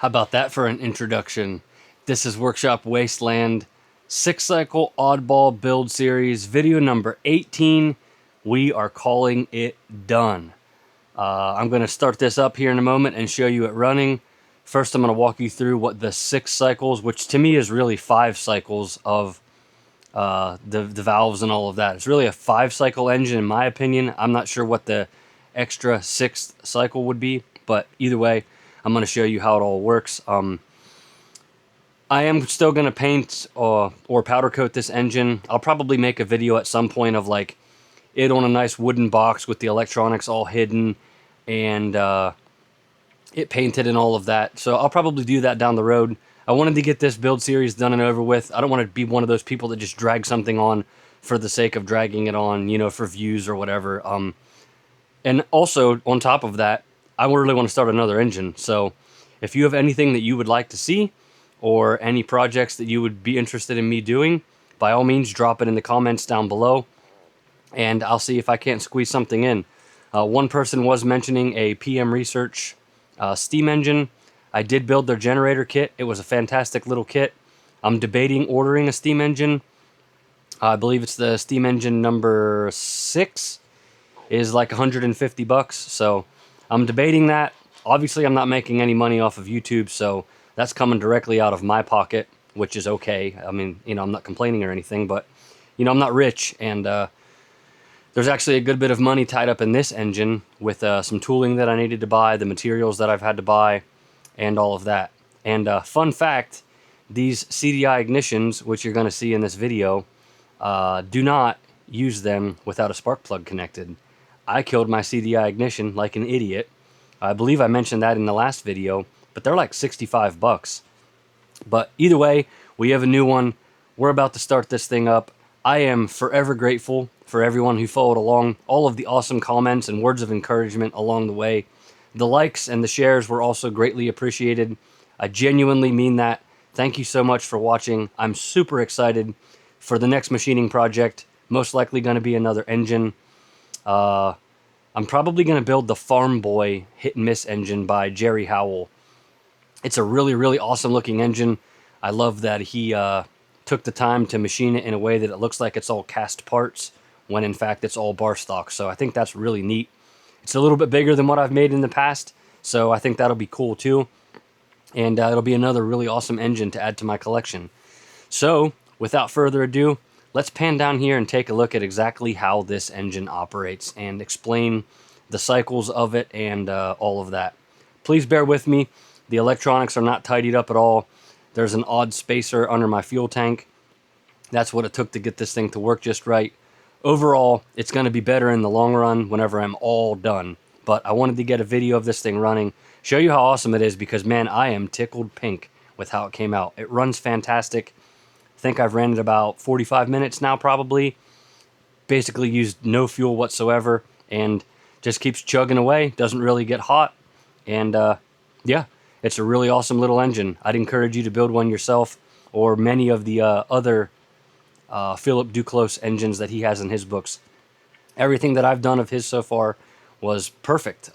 How about that for an introduction? This is Workshop Wasteland 6-cycle oddball build series, video number 18. We are calling it done. I'm going to start this up here in a moment and show you it running. First, I'm going to walk you through what the 6 cycles, which to me is really 5 cycles of the valves and all of that. It's really a 5-cycle engine in my opinion. I'm not sure what the extra 6th cycle would be, but either way, I'm going to show you how it all works. I am still going to paint or powder coat this engine. I'll probably make a video at some point of like it on a nice wooden box with the electronics all hidden and it painted and all of that. So I'll probably do that down the road. I wanted to get this build series done and over with. I don't want to be one of those people that just drag something on for the sake of dragging it on, you know, for views or whatever. And also, on top of that, I really want to start another engine. So if you have anything that you would like to see or any projects that you would be interested in me doing, by all means, drop it in the comments down below and I'll see if I can't squeeze something in. One person was mentioning a PM Research steam engine. I did build their generator kit. It was a fantastic little kit. I'm debating ordering a steam engine. I believe it's the steam engine number 6 is like 150 bucks. So I'm debating that. Obviously, I'm not making any money off of YouTube, so that's coming directly out of my pocket, which is okay. I mean, you know, I'm not complaining or anything, but, you know, I'm not rich, and there's actually a good bit of money tied up in this engine with some tooling that I needed to buy, the materials that I've had to buy, and all of that. And fun fact, these CDI ignitions, which you're going to see in this video, do not use them without a spark plug connected. I killed my CDI ignition like an idiot. I believe I mentioned that in the last video, but they're like 65 bucks. But either way, we have a new one. We're about to start this thing up. I am forever grateful for everyone who followed along, all of the awesome comments and words of encouragement along the way. The likes and the shares were also greatly appreciated. I genuinely mean that. Thank you so much for watching. I'm super excited for the next machining project. Most likely going to be another engine. I'm probably going to build the Farm Boy Hit and Miss engine by Jerry Howell. It's a really, really awesome looking engine. I love that he took the time to machine it in a way that it looks like it's all cast parts, when in fact it's all bar stock. So I think that's really neat. It's a little bit bigger than what I've made in the past, so I think that'll be cool too. And it'll be another really awesome engine to add to my collection. So, without further ado, let's pan down here and take a look at exactly how this engine operates and explain the cycles of it and all of that. Please bear with me. The electronics are not tidied up at all. There's an odd spacer under my fuel tank. That's what it took to get this thing to work just right. Overall, it's going to be better in the long run whenever I'm all done. But I wanted to get a video of this thing running, show you how awesome it is, because man, I am tickled pink with how it came out. It runs fantastic. I think I've ran it about 45 minutes now probably. Basically used no fuel whatsoever and just keeps chugging away. Doesn't really get hot. And yeah, it's a really awesome little engine. I'd encourage you to build one yourself, or many of the other Philip Duclos engines that he has in his books. Everything that I've done of his so far was perfect.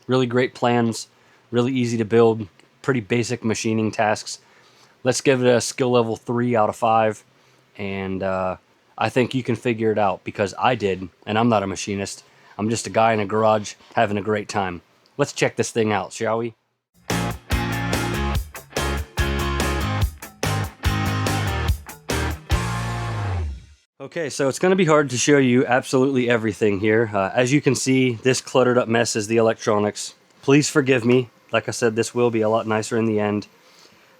Really great plans, really easy to build, pretty basic machining tasks. Let's give it a skill level 3 out of 5, and I think you can figure it out, because I did, and I'm not a machinist. I'm just a guy in a garage having a great time. Let's check this thing out, shall we? Okay, so it's going to be hard to show you absolutely everything here. As you can see, this cluttered up mess is the electronics. Please forgive me. Like I said, this will be a lot nicer in the end.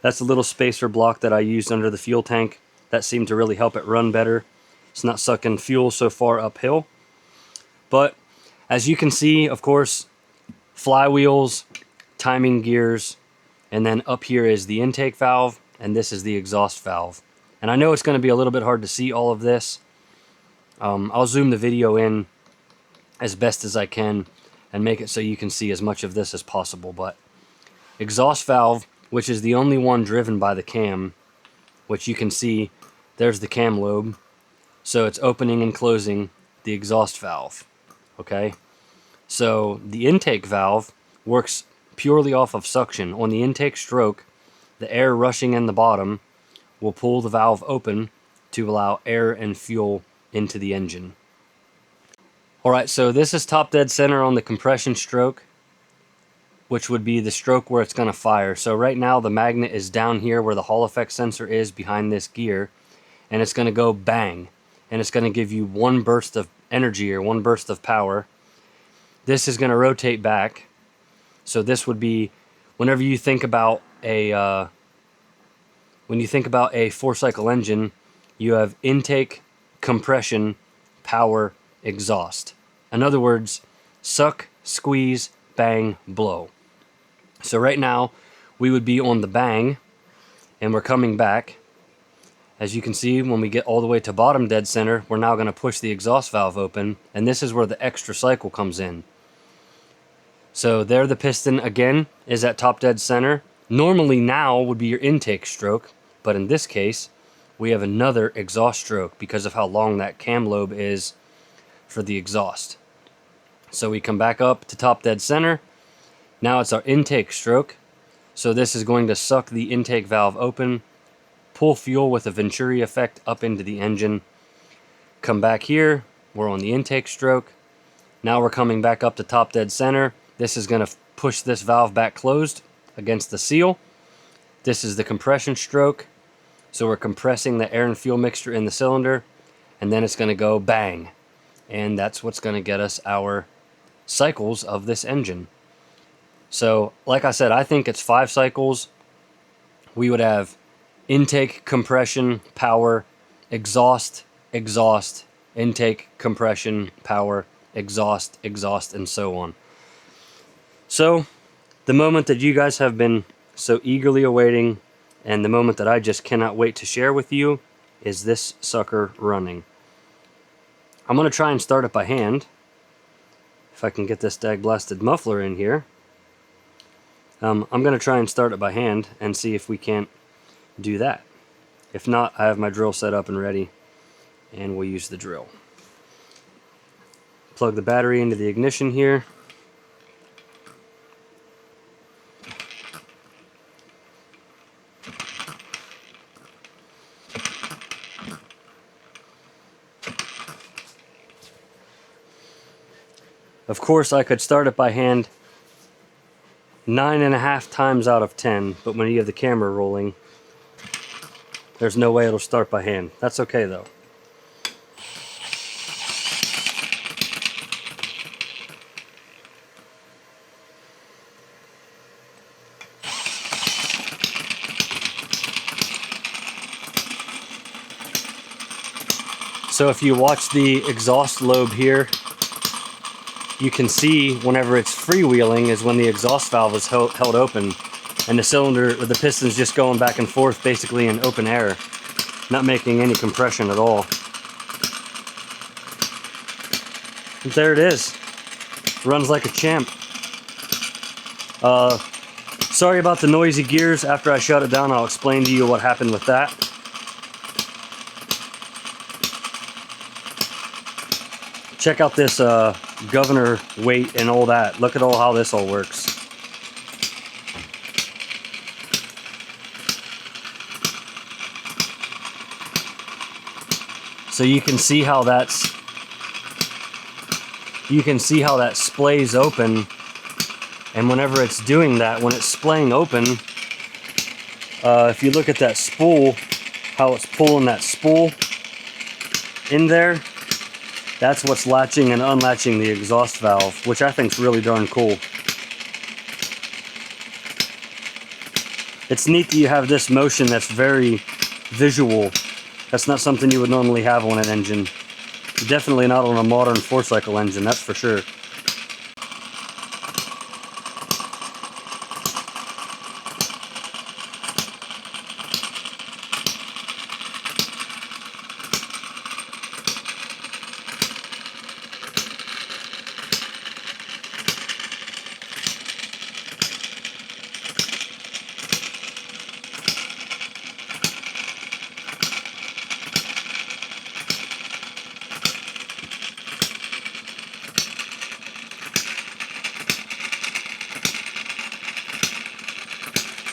That's a little spacer block that I used under the fuel tank. That seemed to really help it run better. It's not sucking fuel so far uphill. But as you can see, of course, flywheels, timing gears, and then up here is the intake valve, and this is the exhaust valve. And I know it's going to be a little bit hard to see all of this. I'll zoom the video in as best as I can and make it so you can see as much of this as possible. But exhaust valve, which is the only one driven by the cam, which you can see, there's the cam lobe. So it's opening and closing the exhaust valve. Okay? So the intake valve works purely off of suction. On the intake stroke, the air rushing in the bottom will pull the valve open to allow air and fuel into the engine. Alright, so this is top dead center on the compression stroke, which would be the stroke where it's going to fire. So right now the magnet is down here where the Hall effect sensor is behind this gear, and it's going to go bang, and it's going to give you one burst of energy or one burst of power. This is going to rotate back. So this would be whenever you think about a 4-cycle engine, you have intake, compression, power, exhaust. In other words, suck, squeeze, bang, blow. So right now we would be on the bang, and we're coming back. As you can see, when we get all the way to bottom dead center, we're now going to push the exhaust valve open, and this is where the extra cycle comes in. So there the piston again is at top dead center. Normally now would be your intake stroke, but in this case we have another exhaust stroke because of how long that cam lobe is for the exhaust. So we come back up to top dead center. Now it's our intake stroke. So this is going to suck the intake valve open, pull fuel with a Venturi effect up into the engine. Come back here, we're on the intake stroke. Now we're coming back up to top dead center. This is going to push this valve back closed against the seal. This is the compression stroke. So we're compressing the air and fuel mixture in the cylinder, and then it's going to go bang. And that's what's going to get us our cycles of this engine. So like I said, I think it's 5 cycles. We would have intake, compression, power, exhaust, exhaust, intake, compression, power, exhaust, exhaust, and so on. So the moment that you guys have been so eagerly awaiting, and the moment that I just cannot wait to share with you, is this sucker running. I'm going to try and start it by hand. If I can get this dag-blasted muffler in here. I'm going to try and start it by hand and see if we can't do that. If not, I have my drill set up and ready, and we'll use the drill. Plug the battery into the ignition here. Of course, I could start it by hand 9.5 times out of 10, but when you have the camera rolling, there's no way it'll start by hand. That's okay though. So if you watch the exhaust lobe here, you can see whenever it's freewheeling is when the exhaust valve is held open, and the cylinder or the piston's just going back and forth basically in open air, not making any compression at all. And there it is. Runs like a champ. Sorry about the noisy gears. After I shut it down, I'll explain to you what happened with that. Check out this governor weight and all that. Look at how this all works. So you can see how that splays open, and whenever it's doing that, when it's splaying open, if you look at that spool, how it's pulling that spool in there, that's what's latching and unlatching the exhaust valve, which I think is really darn cool. It's neat that you have this motion that's very visual. That's not something you would normally have on an engine. Definitely not on a modern 4-cycle engine, that's for sure.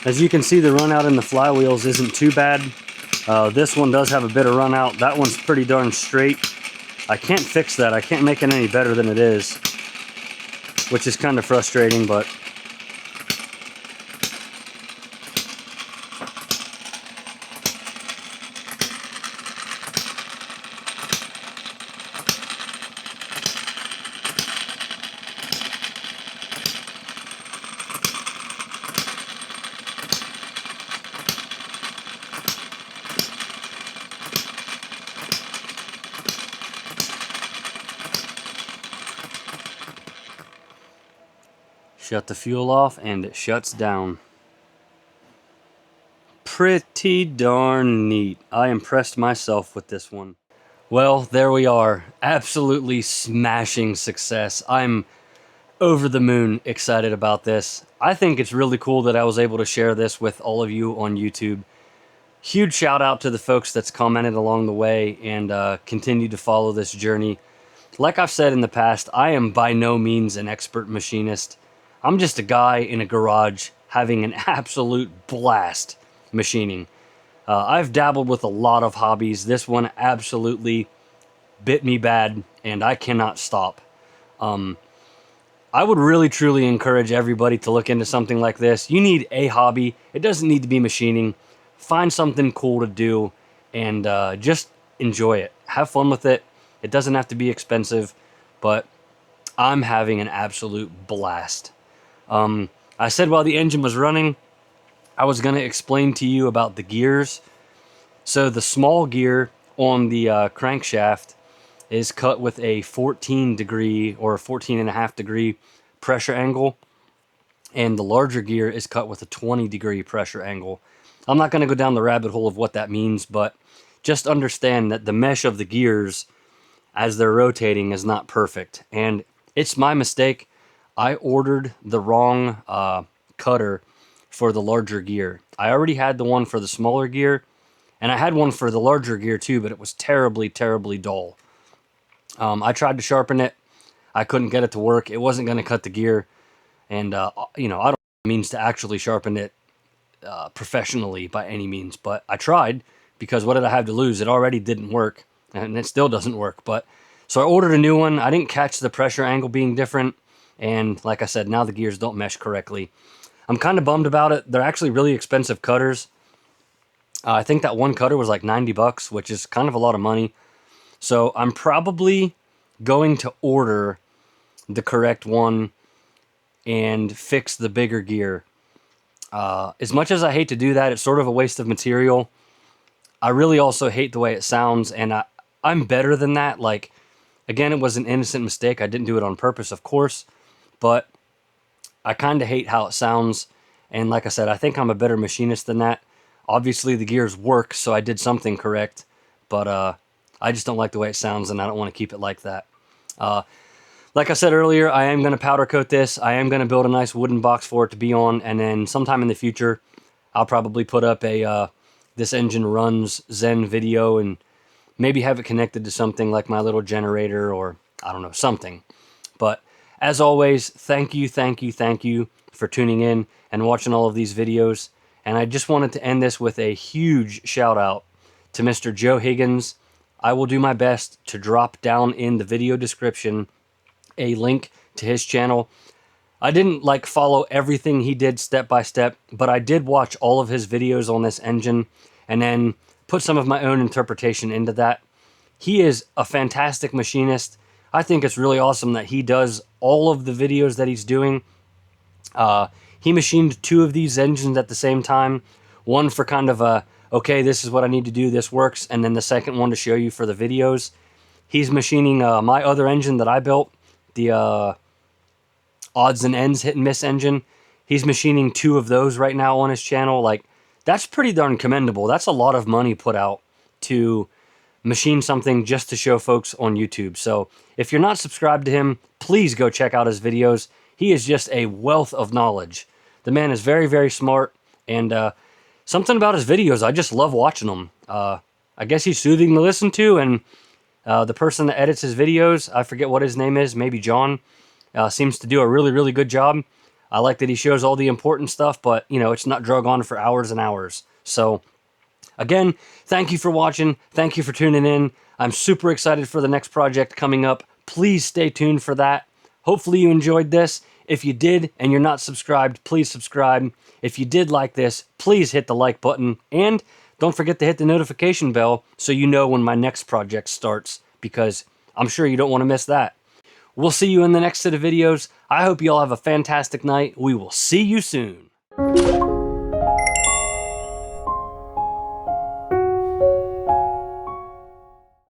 As you can see, the run out in the flywheels isn't too bad. This one does have a bit of run out. That one's pretty darn straight. I can't fix that. I can't make it any better than it is, which is kind of frustrating, but shut the fuel off and it shuts down. Pretty darn neat. I impressed myself with this one. Well, there we are. Absolutely smashing success. I'm over the moon excited about this. I think it's really cool that I was able to share this with all of you on YouTube. Huge shout out to the folks that's commented along the way and continue to follow this journey. Like I've said in the past, I am by no means an expert machinist. I'm just a guy in a garage having an absolute blast machining. I've dabbled with a lot of hobbies. This one absolutely bit me bad, and I cannot stop. I would really truly encourage everybody to look into something like this. You need a hobby. It doesn't need to be machining. Find something cool to do and just enjoy it. Have fun with it. It doesn't have to be expensive, but I'm having an absolute blast. I said while the engine was running, I was going to explain to you about the gears. So the small gear on the crankshaft is cut with a 14 degree or 14.5 degree pressure angle, and the larger gear is cut with a 20 degree pressure angle. I'm not going to go down the rabbit hole of what that means, but just understand that the mesh of the gears as they're rotating is not perfect, and it's my mistake. I ordered the wrong cutter for the larger gear. I already had the one for the smaller gear, and I had one for the larger gear too, but it was terribly, terribly dull. I tried to sharpen it. I couldn't get it to work. It wasn't going to cut the gear, and I don't have the means to actually sharpen it professionally by any means, but I tried because what did I have to lose? It already didn't work, and it still doesn't work. But so I ordered a new one. I didn't catch the pressure angle being different, and like I said, now the gears don't mesh correctly. I'm kind of bummed about it. They're actually really expensive cutters. I think that one cutter was like 90 bucks, which is kind of a lot of money. So I'm probably going to order the correct one and fix the bigger gear. As much as I hate to do that, it's sort of a waste of material. I really also hate the way it sounds, and I'm better than that. Like, again, it was an innocent mistake. I didn't do it on purpose, of course, but I kind of hate how it sounds. And like I said, I think I'm a better machinist than that. Obviously, the gears work, so I did something correct, but I just don't like the way it sounds, and I don't want to keep it like that. Like I said earlier, I am going to powder coat this. I am going to build a nice wooden box for it to be on, and then sometime in the future, I'll probably put up a this engine runs Zen video and maybe have it connected to something like my little generator or, I don't know, something. But as always, thank you for tuning in and watching all of these videos. And I just wanted to end this with a huge shout out to Mr. Joe Higgins. I will do my best to drop down in the video description a link to his channel. I didn't follow everything he did step by step, but I did watch all of his videos on this engine and then put some of my own interpretation into that. He is a fantastic machinist. I think it's really awesome that he does all of the videos that he's doing. He machined 2 of these engines at the same time. One for kind of a, okay, this is what I need to do, this works, and then the second one to show you for the videos. He's machining my other engine that I built, the odds and ends hit and miss engine. He's machining 2 of those right now on his channel. That's pretty darn commendable. That's a lot of money put out to machine something just to show folks on YouTube. So if you're not subscribed to him, please go check out his videos. He is just a wealth of knowledge. The man is very, very smart, and something about his videos, I just love watching them. I guess he's soothing to listen to, and the person that edits his videos, I forget what his name is, maybe John, seems to do a really, really good job. I like that he shows all the important stuff, but, you know, it's not drug on for hours and hours. So, again, thank you for watching. Thank you for tuning in. I'm super excited for the next project coming up. Please stay tuned for that. Hopefully you enjoyed this. If you did and you're not subscribed, please subscribe. If you did like this, please hit the like button. And don't forget to hit the notification bell so you know when my next project starts, because I'm sure you don't want to miss that. We'll see you in the next set of videos. I hope you all have a fantastic night. We will see you soon.